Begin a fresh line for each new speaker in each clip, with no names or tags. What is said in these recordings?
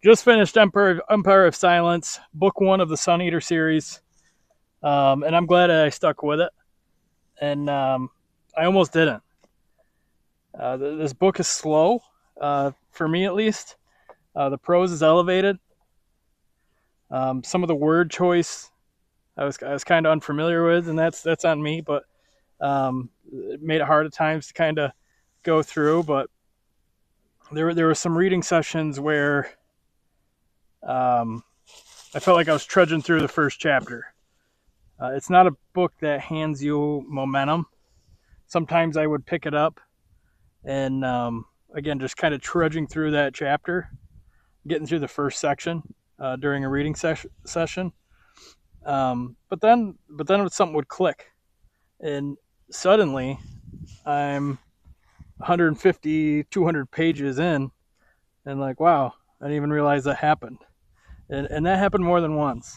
Just finished Empire of Silence, book one of the Sun Eater series, and I'm glad I stuck with it. And I almost didn't. This book is slow, for me at least. The prose is elevated. Some of the word choice I was kind of unfamiliar with, and that's on me. But it made it hard at times to kind of go through. But there were some reading sessions where um, I felt like I was trudging through the first chapter. It's not a book that hands you momentum. Sometimes I would pick it up and again just kind of trudging through that chapter, getting through the first section during a reading session. But then something would click, and suddenly I'm 150, 200 pages in, and like, wow, I didn't even realize that happened, and that happened more than once.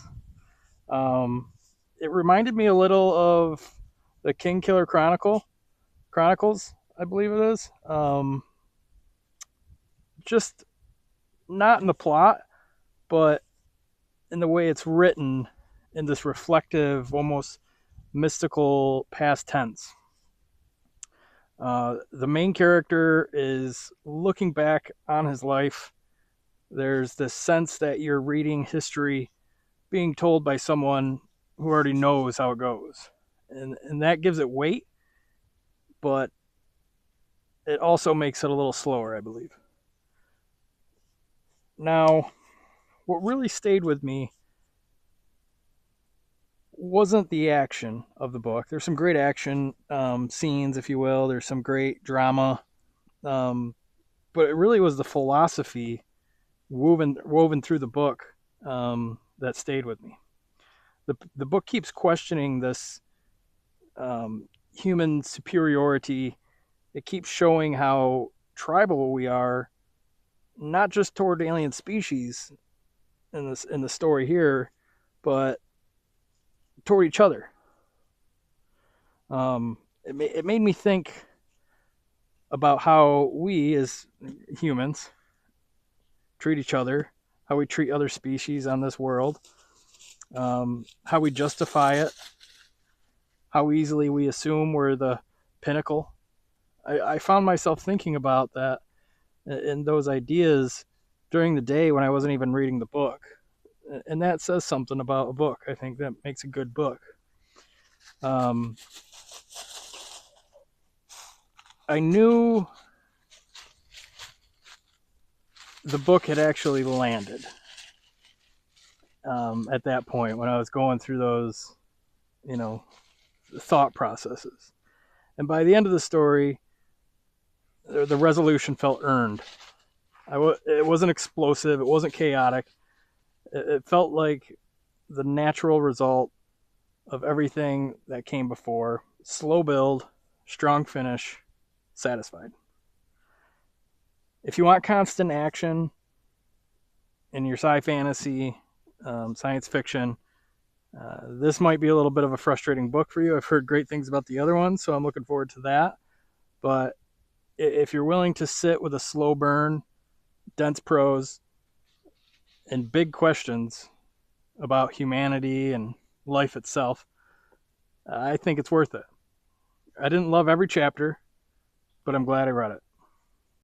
Um, it reminded me a little of the King Killer Chronicles, I believe it is. Just not in the plot, but in the way it's written in this reflective, almost mystical past tense. The main character is looking back on his life. There's this sense that you're reading history being told by someone who already knows how it goes. And that gives it weight, but it also makes it a little slower, I believe. Now, what really stayed with me wasn't the action of the book. There's some great action scenes, if you will. There's some great drama, um, but it really was the philosophy woven through the book that stayed with me. The book keeps questioning this human superiority. It keeps showing how tribal we are, not just toward alien species in the story here, but toward each other. It made me think about how we as humans treat each other, how we treat other species on this world, how we justify it, how easily we assume we're the pinnacle. I found myself thinking about that and those ideas during the day when I wasn't even reading the book. And that says something about a book. I think that makes a good book. Um, I knew the book had actually landed at that point when I was going through those, you know, thought processes. And by the end of the story, the resolution felt earned. It wasn't explosive. It wasn't chaotic. It felt like the natural result of everything that came before. Slow build, strong finish, satisfied. If you want constant action in your sci-fantasy, science fiction, this might be a little bit of a frustrating book for you. I've heard great things about the other one, so I'm looking forward to that. But if you're willing to sit with a slow burn, dense prose, and big questions about humanity and life itself, I think it's worth it. I didn't love every chapter, but I'm glad I read it.